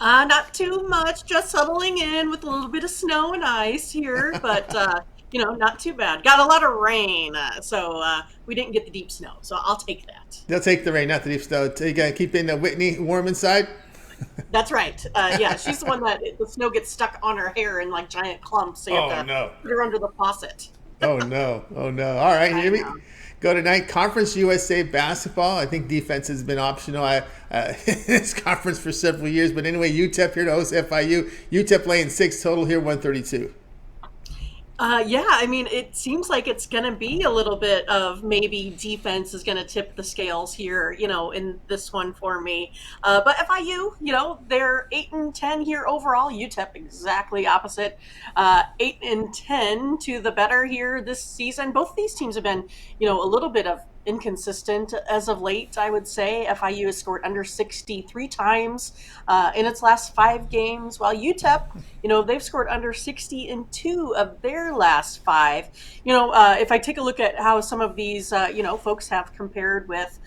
Not too much, just settling in with a little bit of snow and ice here, but not too bad. Got a lot of rain, so we didn't get the deep snow, so I'll take that. They'll take the rain, not the deep snow. You gotta keep in Whitney warm inside. That's right. Yeah, she's the one that the snow gets stuck on her hair in like giant clumps, so you have Oh to no. put her under the faucet. Oh no. Oh no. All right, I here we know. go tonight. Conference USA basketball. I think defense has been optional this conference for several years. But anyway, UTEP here to host FIU. UTEP laying 6 total here, 132. Yeah, I mean, it seems like it's going to be a little bit of maybe defense is going to tip the scales here, in this one for me. But FIU, they're 8-10 here overall. UTEP exactly opposite, 8-10 to the better here this season. Both of these teams have been, a little bit of inconsistent as of late. I would say FIU has scored under 63 times in its last 5 games, while UTEP, they've scored under 60 in 2 of their last 5. If I take a look at how some of these, folks have compared with,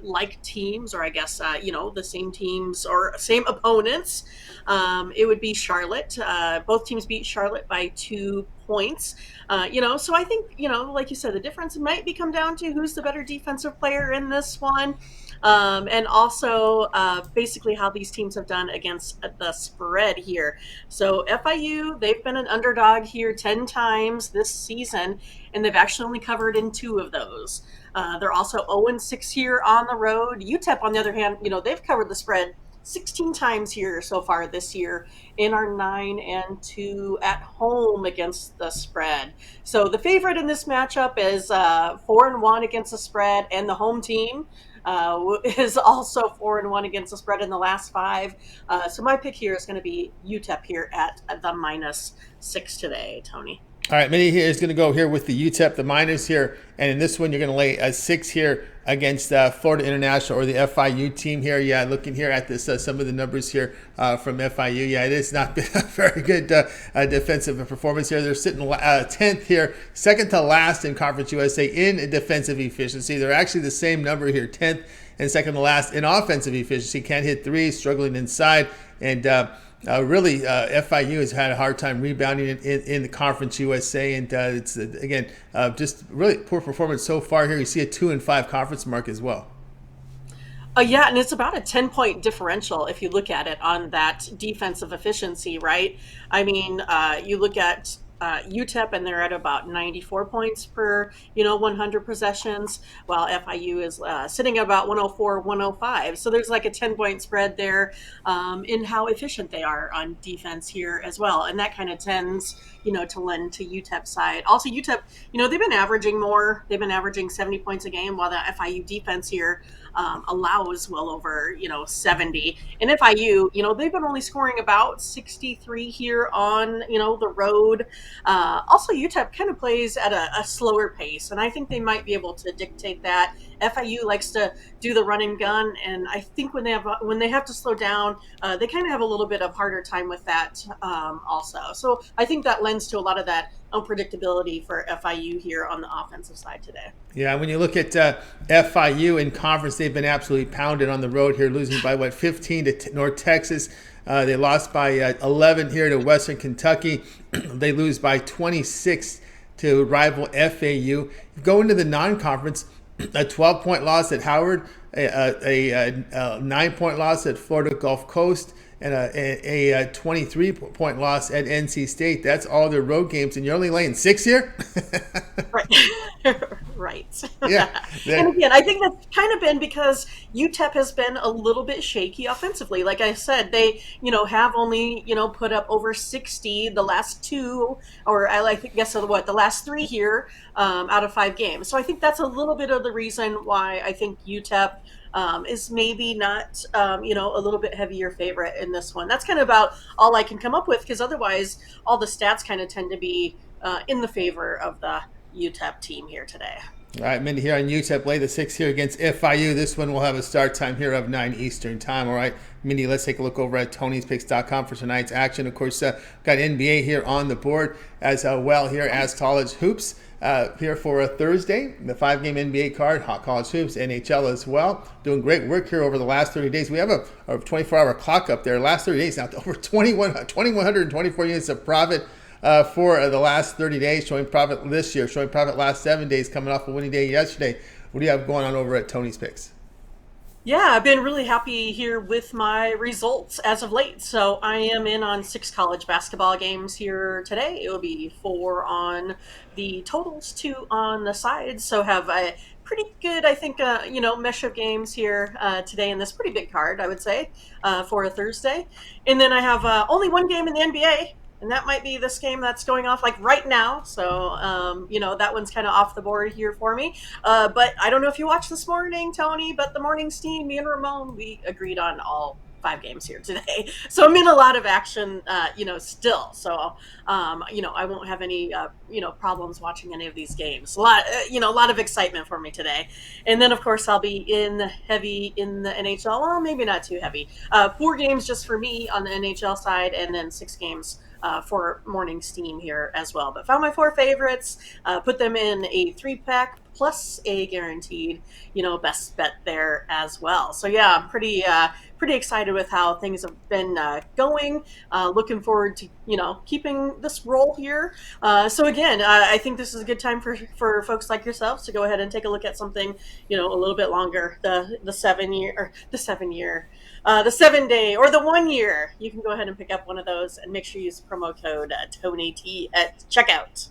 like teams, or I guess, the same teams or same opponents, it would be Charlotte. Both teams beat Charlotte by 2 points. So I think, like you said, the difference might be come down to who's the better defensive player in this one. And also basically how these teams have done against the spread here. So FIU, they've been an underdog here 10 times this season, and they've actually only covered in 2 of those. They're also 0-6 here on the road. UTEP, on the other hand, they've covered the spread 16 times here so far this year in our 9-2 at home against the spread. So the favorite in this matchup is 4-1 against the spread, and the home team is also 4-1 against the spread in the last 5. So my pick here is going to be UTEP here at the -6 today, Tony. All right, Mindy here is going to go here with the UTEP, the minors here, and in this one you're going to lay a 6 here against Florida International or the FIU team here. Yeah, looking here at this, some of the numbers here from FIU. Yeah, it has not been a very good defensive performance here. They're sitting 10th here, second to last in Conference USA in defensive efficiency. They're actually the same number here, 10th and second to last in offensive efficiency. Can't hit threes, struggling inside, and really, FIU has had a hard time rebounding in the Conference USA, and it's again just really poor performance so far here. You see a 2-5 conference mark as well. Yeah, and it's about a 10-point differential if you look at it on that defensive efficiency, right? I mean, you look at UTEP, and they're at about 94 points per 100 possessions, while FIU is sitting at about 104, 105. So there's like a 10-point spread there in how efficient they are on defense here as well, and that kind of tends to lend to UTEP's side. Also, UTEP, they've been averaging more. They've been averaging 70 points a game, while the FIU defense here allows well over 70. And FIU, they've been only scoring about 63 here on the road. Also, UTEP kind of plays at a slower pace, and I think they might be able to dictate that. FIU likes to do the run and gun, and I think when they have to slow down, they kind of have a little bit of harder time with that also. So I think that lends to a lot of that unpredictability for FIU here on the offensive side today. Yeah, when you look at FIU in conference, they've been absolutely pounded on the road here, losing by 15 to North Texas. They lost by 11 here to Western Kentucky. They lose by 26 to rival FAU. Go into the non-conference, a 12-point loss at Howard, a 9-point loss at Florida Gulf Coast, and a 23-point loss at NC State. That's all their road games, and you're only laying 6 here? Right. Right. Yeah. And again, I think that's kind of been because UTEP has been a little bit shaky offensively. Like I said, they, have only, put up over 60 the last 2, or I guess the last 3 here out of 5 games. So I think that's a little bit of the reason why I think UTEP is maybe not, a little bit heavier favorite in this one. That's kind of about all I can come up with, because otherwise all the stats kind of tend to be in the favor of the UTEP team here today. All right, Mindy here on Utep. Lay the 6 here against FIU. This one will have a start time here of 9 Eastern time. All right, Mindy, let's take a look over at Tony'sPicks.com for tonight's action. Of course, got NBA here on the board as well here as college hoops here for a Thursday. The 5-game NBA card, hot college hoops, NHL as well. Doing great work here over the last 30 days. We have a 24-hour clock up there. Last 30 days now, over 2,124 units of profit for the last 30 days, showing profit this year, showing profit last 7 days, coming off a winning day yesterday. What do you have going on over at Tony's Picks? Yeah, I've been really happy here with my results as of late. So I am in on 6 college basketball games here today. It will be 4 on the totals, 2 on the sides. So have a pretty good, I think, mesh of games here today in this pretty big card, I would say, for a Thursday. And then I have only one game in the NBA. And that might be this game that's going off like right now. So, that one's kind of off the board here for me. But I don't know if you watched this morning, Tony, but the morning steam, me and Ramon, we agreed on all 5 games here today. So I'm in a lot of action, still. So, I won't have any, problems watching any of these games. A lot of excitement for me today. And then, of course, I'll be in heavy in the NHL. Well, maybe not too heavy. 4 games just for me on the NHL side, and then 6 games for morning steam here as well. But found my 4 favorites, put them in a 3-pack plus a guaranteed, best bet there as well. So yeah, I'm pretty excited with how things have been going. Looking forward to keeping this roll here. So again, I think this is a good time for folks like yourselves to go ahead and take a look at something a little bit longer. The 7 day or the 1 year. You can go ahead and pick up one of those and make sure you use promo code TonyT at checkout.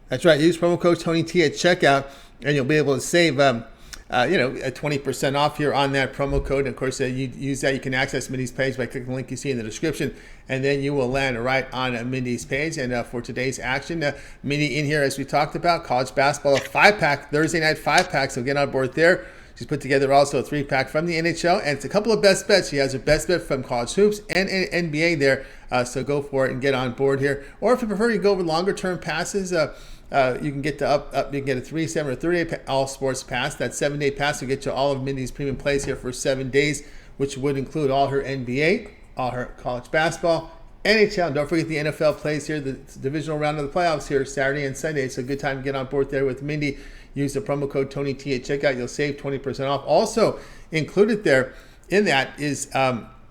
That's right. Use promo code TonyT at checkout, and you'll be able to save, a 20% off here on that promo code. And of course, you use that. You can access Mindy's page by clicking the link you see in the description, and then you will land right on Mindy's page. And for today's action, Mindy in here, as we talked about, college basketball, a 5-pack, Thursday night 5-pack. So get on board there. She's put together also a 3-pack from the NHL, and it's a couple of best bets. She has a best bet from college hoops and NBA there. So go for it and get on board here. Or if you prefer, you go with longer term passes. You can get you can get a 3, 7, or 30-day all sports pass. That 7-day pass will get you all of Mindy's premium plays here for 7 days, which would include all her NBA, all her college basketball, NHL. And don't forget the NFL plays here, the divisional round of the playoffs here Saturday and Sunday. It's a good time to get on board there with Mindy. Use the promo code TonyT at checkout. You'll save 20% off. Also included there in that is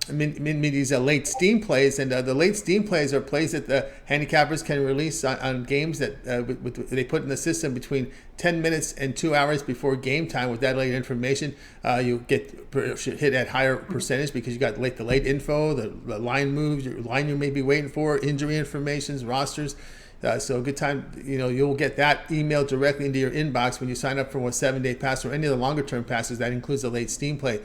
Mindy's late steam plays, and the late steam plays are plays that the handicappers can release on games that they put in the system between 10 minutes and 2 hours before game time. With that late information, you should hit at higher percentage because you got the late info, the line moves, your line you may be waiting for, injury informations, rosters. So a good time, you'll get that emailed directly into your inbox when you sign up for a 7-day pass or any of the longer term passes. That includes the late steam play.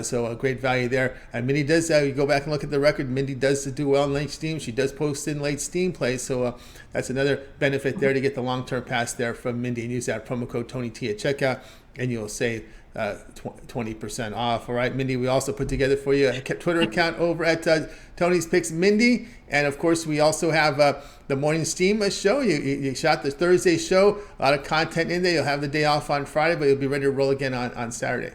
So a great value there. And Mindy does, you go back and look at the record, Mindy does do well in late steam. She does post in late steam plays. So that's another benefit there to get the long-term pass there from Mindy, and use that promo code TonyT at checkout, and you'll save 20% off. All right, Mindy, we also put together for you a Twitter account over at Tony's Picks Mindy. And of course, we also have the morning steam show. You shot the Thursday show, a lot of content in there. You'll have the day off on Friday, but you'll be ready to roll again on Saturday.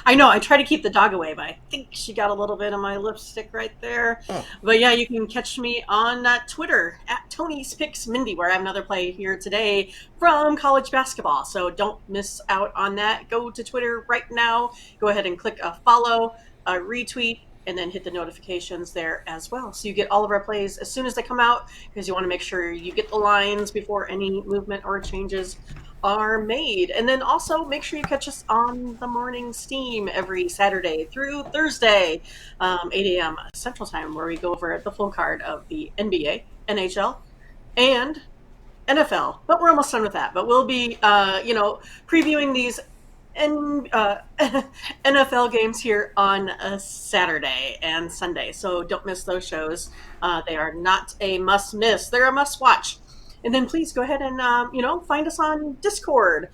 I know. I try to keep the dog away, but I think she got a little bit of my lipstick right there. Oh. But yeah, you can catch me on Twitter at Tony's Picks Mindy, where I have another play here today from college basketball. So don't miss out on that. Go to Twitter right now. Go ahead and click a follow, a retweet, and then hit the notifications there as well. So you get all of our plays as soon as they come out, because you want to make sure you get the lines before any movement or changes are made. And then also make sure you catch us on the morning steam every Saturday through Thursday, 8 a.m. Central Time, where we go over the full card of the NBA, NHL, and NFL. But we're almost done with that. But we'll be, previewing these NFL games here on a Saturday and Sunday. So don't miss those shows. They are not a must miss. They're a must watch. And then please go ahead and, find us on Discord.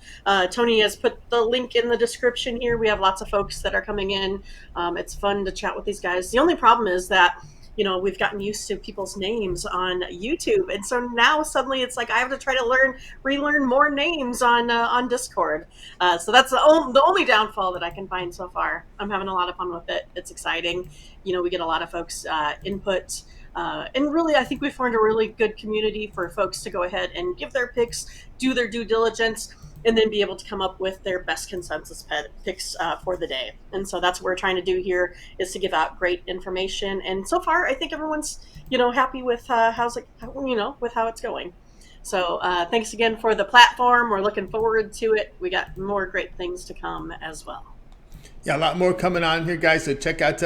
Tony has put the link in the description here. We have lots of folks that are coming in. It's fun to chat with these guys. The only problem is that we've gotten used to people's names on YouTube, and so now suddenly it's like I have to try to relearn more names on Discord. So that's the only downfall that I can find so far. I'm having a lot of fun with it. It's exciting. We get a lot of folks input. And really, I think we formed a really good community for folks to go ahead and give their picks, do their due diligence, and then be able to come up with their best consensus picks for the day. And so that's what we're trying to do here, is to give out great information. And so far, I think everyone's happy with with how it's going. So thanks again for the platform. We're looking forward to it. We got more great things to come as well. Yeah, a lot more coming on here, guys. So check out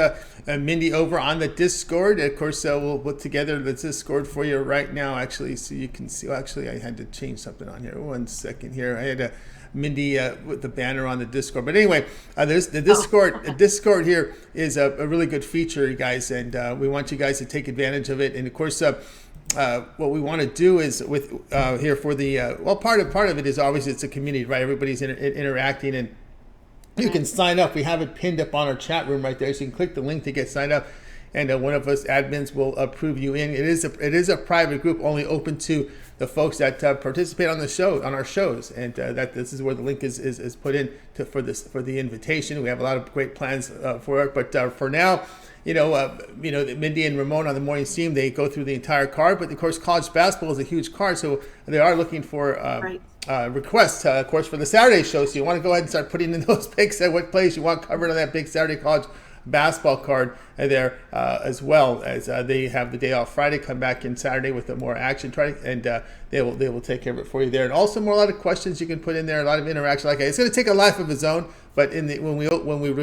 Mindy over on the Discord. Of course, we'll put together the Discord for you right now, actually, so you can see. Well, actually, I had to change something on here. 1 second here. I had Mindy with the banner on the Discord. But anyway, there's the Discord. Oh. Discord here is a really good feature, you guys, and we want you guys to take advantage of it. And of course, what we want to do is with here for the part of it is obviously it's a community, right? Everybody's interacting, and you can sign up. We have it pinned up on our chat room right there, so you can click the link to get signed up, and one of us admins will approve you in. It is a private group, only open to the folks that participate on our shows, and that this is where the link is put in for the invitation. We have a lot of great plans for it, but for now, Mindy and Ramon on the morning team, they go through the entire card, but of course college basketball is a huge card, so they are looking for Right. requests, of course, for the Saturday show. So you want to go ahead and start putting in those picks at what place you want covered on that big Saturday college basketball card there, as well as they have the day off Friday, come back in Saturday with more action, and they will take care of it for you there. And also a lot of questions you can put in there, a lot of interaction. Like it's going to take a life of its own, but when we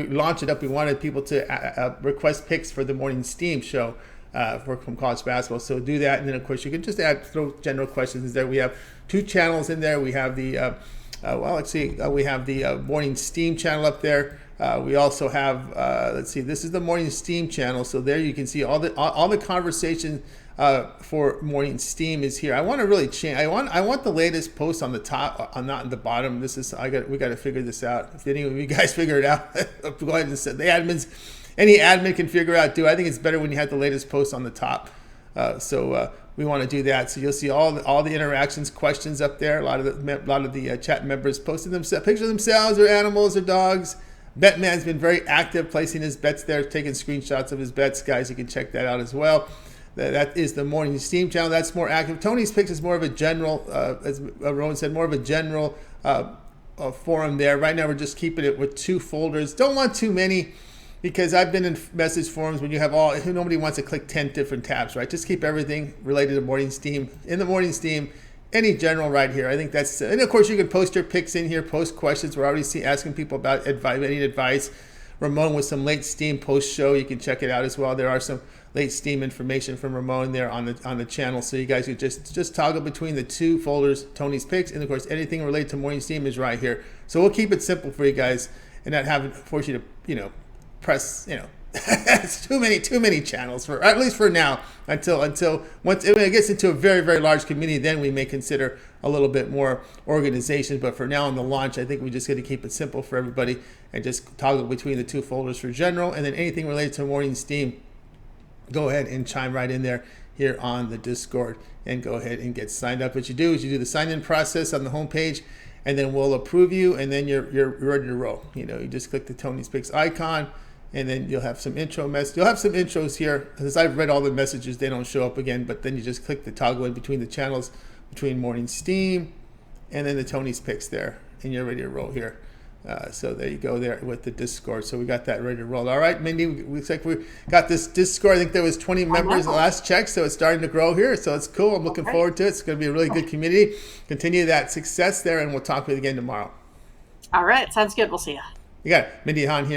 launch it up, we wanted people to request picks for the morning steam show. From college basketball, so do that, and then of course you can just throw general questions there. We have 2 channels in there. We have the we have the morning steam channel up there. We also have this is the morning steam channel, so there you can see all the conversation for morning steam is here. I want to really change. I want the latest post on the top, not on the bottom. We got to figure this out. If any of you guys figure it out, go ahead and set the admins. Any admin can figure out, I think it's better when you have the latest post on the top. So we want to do that. So you'll see all the interactions, questions up there. A lot of the chat members posted pictures of themselves, or animals, or dogs. Betman's been very active, placing his bets there, taking screenshots of his bets. Guys, you can check that out as well. That is the morning steam channel. That's more active. Tony's picks is more of a general, as Rowan said, more of a general forum there. Right now we're just keeping it with 2 folders. Don't want too many, because I've been in message forums when you have nobody wants to click 10 different tabs, right? Just keep everything related to morning steam in the morning steam, any general right here. I think that's, and of course you can post your picks in here, post questions. We're already asking people about any advice. Ramon with some late steam post show, you can check it out as well. There are some late steam information from Ramon there on the channel, so you guys could just toggle between the 2 folders, Tony's picks, and of course anything related to morning steam is right here. So we'll keep it simple for you guys and not force you to press, it's too many channels, for at least for now, until once when it gets into a very, very large community, then we may consider a little bit more organization. But for now, on the launch, I think we just got to keep it simple for everybody and just toggle between the 2 folders for general, and then anything related to morning steam, go ahead and chime right in there here on the Discord and go ahead and get signed up. What you do is you do the sign-in process on the homepage, and then we'll approve you, and then you're ready to roll. You just click the Tony's Picks icon, and then you'll have some intro message. You'll have some intros here. As I've read all the messages, they don't show up again, but then you just click the toggle in between the channels, between morning steam and then the Tony's Picks there, and you're ready to roll here. So there you go there with the Discord. So we got that ready to roll. All right, Mindy, looks like we got this Discord. I think there was 20 members the last check, so it's starting to grow here. So it's cool. I'm looking forward to it. It's going to be a really good community. Continue that success there, and we'll talk with you again tomorrow. All right, sounds good. We'll see you. You got it. Mindy Hahne here